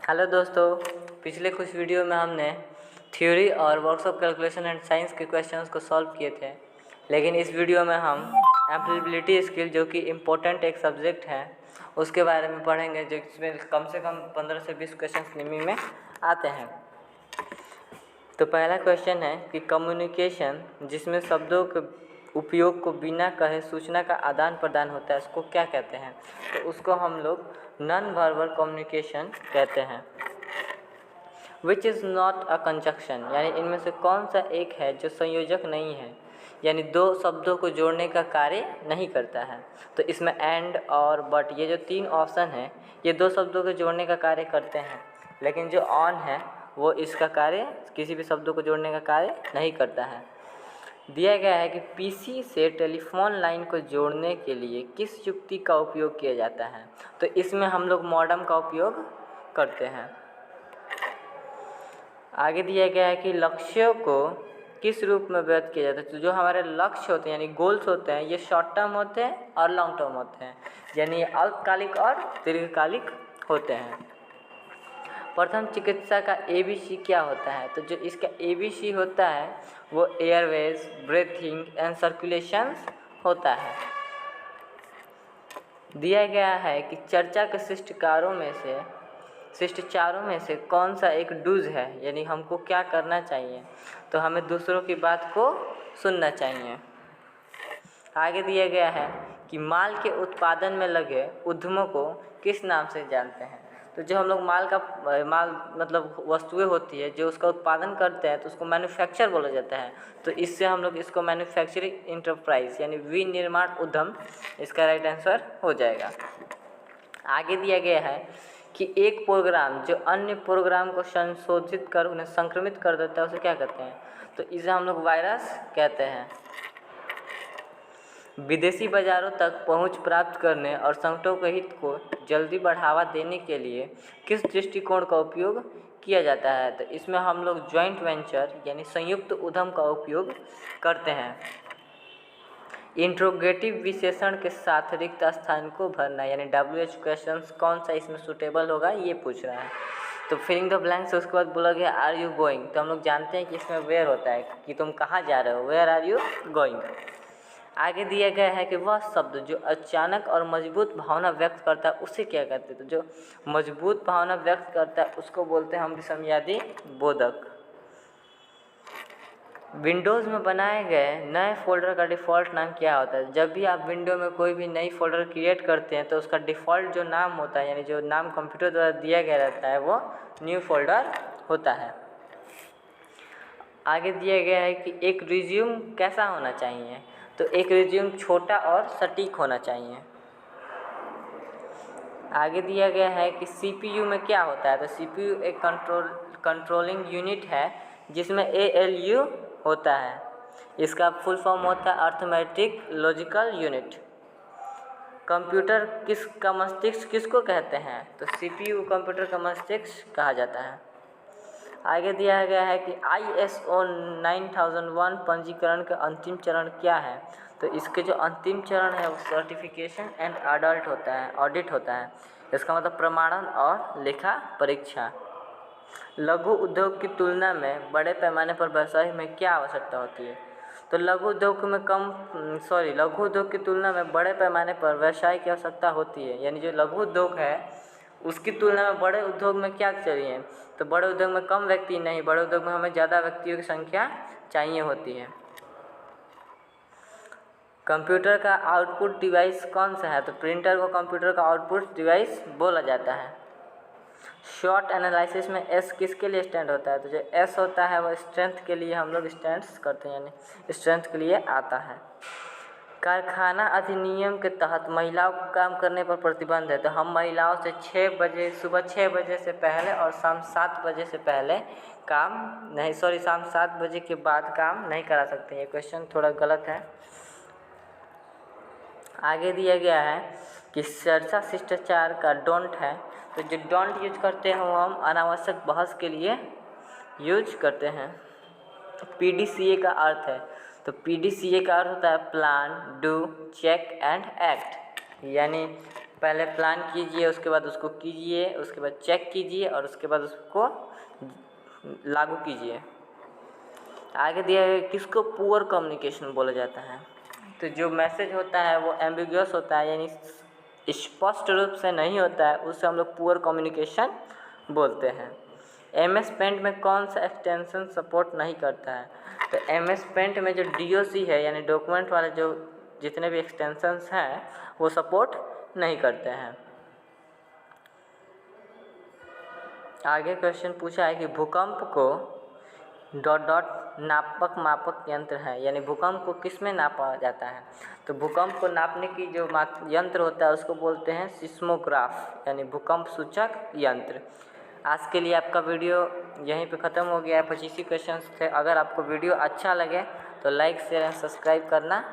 Hello दोस्तों, पिछले कुछ वीडियो में हमने थ्योरी और works of calculation and science के क्वेश्चंस को सॉल्व किए थे, लेकिन इस वीडियो में हम एम्प्लीबिलिटी स्किल जो कि इम्पोर्टेंट एक सब्जेक्ट है उसके बारे में पढ़ेंगे, जिसमें कम से कम 15 से 20 क्वेश्चंस निमी में आते हैं। तो पहला क्वेश्चन है कि कम्युनिकेशन जिसमें शब्दों के उपयोग को बिना कहे सूचना का आदान प्रदान होता है उसको क्या कहते हैं? तो उसको हम लोग नॉन वर्बल कम्युनिकेशन कहते हैं। Which is not a conjunction, यानी इनमें से कौन सा एक है जो संयोजक नहीं है, यानी दो शब्दों को जोड़ने का कार्य नहीं करता है। तो इसमें एंड और बट ये जो तीन ऑप्शन है ये दो शब्दों को जोड़ने का कार्य करते हैं, लेकिन जो ऑन है वो इसका कार्य किसी भी शब्दों को जोड़ने का कार्य नहीं करता है। दिया गया है कि पीसी से टेलीफोन लाइन को जोड़ने के लिए किस युक्ति का उपयोग किया जाता है? तो इसमें हम लोग मॉडेम का उपयोग करते हैं। आगे दिया गया है कि लक्ष्यों को किस रूप में व्यक्त किया जाता है? तो जो हमारे लक्ष्य होते हैं यानी गोल्स होते हैं ये शॉर्ट टर्म होते हैं और लॉन्ग टर्म होते हैं, यानी अल्पकालिक और दीर्घकालिक होते हैं। प्रथम चिकित्सा का ABC क्या होता है? तो जो इसका ABC होता है वो एयरवेज, ब्रीथिंग एंड सर्कुलेशंस होता है। दिया गया है कि चर्चा के शिष्टाचारों में से कौन सा एक डूज है, यानी हमको क्या करना चाहिए? तो हमें दूसरों की बात को सुनना चाहिए। आगे दिया गया है कि माल के उत्पादन में लगे उद्यमों को किस नाम से जानते हैं? तो जो हम लोग माल मतलब वस्तुएं होती है जो उसका उत्पादन करते हैं तो उसको मैन्युफैक्चर बोला जाता है। तो इससे हम लोग इसको मैन्युफैक्चरिंग इंटरप्राइज यानी विनिर्माण उद्यम इसका राइट आंसर हो जाएगा। आगे दिया गया है कि एक प्रोग्राम जो अन्य प्रोग्राम को संशोधित कर उन्हें संक्रमित कर देता है उसे क्या कहते हैं? तो इसे हम लोग वायरस कहते हैं। विदेशी बाज़ारों तक पहुंच प्राप्त करने और संगठनों के हित को जल्दी बढ़ावा देने के लिए किस दृष्टिकोण का उपयोग किया जाता है? तो इसमें हम लोग जॉइंट वेंचर यानी संयुक्त उद्यम का उपयोग करते हैं। इंट्रोगेटिव विशेषण के साथ रिक्त स्थान को भरना यानी WH क्वेश्चंस कौन सा इसमें सूटेबल होगा ये पूछ रहा है। तो फिलिंग द ब्लैंक्स उसके बाद बोला गया आर यू गोइंग, तो हम लोग जानते हैं कि इसमें वेयर होता है कि तुम कहाँ जा रहे हो, वेयर आर यू गोइंग। आगे दिया गया है कि वह शब्द जो अचानक और मजबूत भावना व्यक्त करता है उसे क्या कहते हैं? तो जो मजबूत भावना व्यक्त करता है उसको बोलते हैं हम विषमयादी बोधक। विंडोज़ में बनाए गए नए फोल्डर का डिफ़ॉल्ट नाम क्या होता है? जब भी आप विंडो में कोई भी नई फोल्डर क्रिएट करते हैं तो उसका डिफ़ॉल्ट जो नाम होता है यानी जो नाम कंप्यूटर द्वारा दिया गया रहता है वो न्यू फोल्डर होता है। आगे दिया गया है कि एक रिज्यूम कैसा होना चाहिए? तो एक रिज्यूम छोटा और सटीक होना चाहिए। आगे दिया गया है कि CPU में क्या होता है? तो CPU एक कंट्रोलिंग यूनिट है जिसमें ALU होता है। इसका फुल फॉर्म होता है अर्थमेटिक लॉजिकल यूनिट। कंप्यूटर का मस्तिष्क किसको कहते हैं? तो CPU कंप्यूटर का मस्तिष्क कहा जाता है। आगे दिया गया है कि ISO 9001 पंजीकरण का अंतिम चरण क्या है? तो इसके जो अंतिम चरण है वो सर्टिफिकेशन एंड ऑडिट होता है। इसका मतलब प्रमाणन और लेखा परीक्षा। लघु उद्योग की तुलना में बड़े पैमाने पर व्यवसाय में क्या आवश्यकता होती है? तो लघु उद्योग की तुलना में बड़े पैमाने पर व्यवसाय की आवश्यकता होती है, यानी जो लघु उद्योग है उसकी तुलना में बड़े उद्योग में क्या चाहिए? तो बड़े उद्योग में कम व्यक्ति नहीं, बड़े उद्योग में हमें ज़्यादा व्यक्तियों की संख्या चाहिए होती है। कंप्यूटर का आउटपुट डिवाइस कौन सा है? तो प्रिंटर को कंप्यूटर का आउटपुट डिवाइस बोला जाता है। शॉर्ट एनालिसिस में S किसके लिए स्टैंड होता है? तो जो S होता है वो स्ट्रेंथ के लिए हम लोग स्टैंड्स करते हैं, यानी स्ट्रेंथ के लिए आता है। कारखाना अधिनियम के तहत महिलाओं को काम करने पर प्रतिबंध है। तो हम महिलाओं से सुबह 6 बजे से पहले और शाम 7 बजे से पहले शाम 7 बजे के बाद काम नहीं करा सकते। ये क्वेश्चन थोड़ा गलत है। आगे दिया गया है कि चर्चा शिष्टाचार का डोंट है। तो जो डोंट यूज करते हैं वो हम अनावश्यक बहस के लिए यूज करते हैं। PDCA का अर्थ है, तो PDCA का अर्थ होता है plan, do, check and act, यानी पहले प्लान कीजिए, उसके बाद उसको कीजिए, उसके बाद चेक कीजिए और उसके बाद उसको लागू कीजिए। आगे दिया है किसको पुअर कम्युनिकेशन बोला जाता है। तो जो मैसेज होता है वो एम्बिगुअस होता है, यानी स्पष्ट रूप से नहीं होता है, उससे हम लोग पुअर कम्युनिकेशन बोलते हैं। MS पेंट में कौन सा एक्सटेंशन सपोर्ट नहीं करता है? तो MS पेंट में जो DOC है, यानी डॉक्यूमेंट वाले जो जितने भी एक्सटेंशंस हैं वो सपोर्ट नहीं करते हैं। आगे क्वेश्चन पूछा है कि भूकंप को ... नापक मापक यंत्र है, यानी भूकंप को किस में नापा जाता है? तो भूकंप को नापने की जो यंत्र होता है उसको बोलते हैं सिस्मोग्राफ, यानी भूकंप सूचक यंत्र। आज के लिए आपका वीडियो यहीं पे ख़त्म हो गया है। 25 ही क्वेश्चन थे। अगर आपको वीडियो अच्छा लगे तो लाइक शेयर एंड सब्सक्राइब करना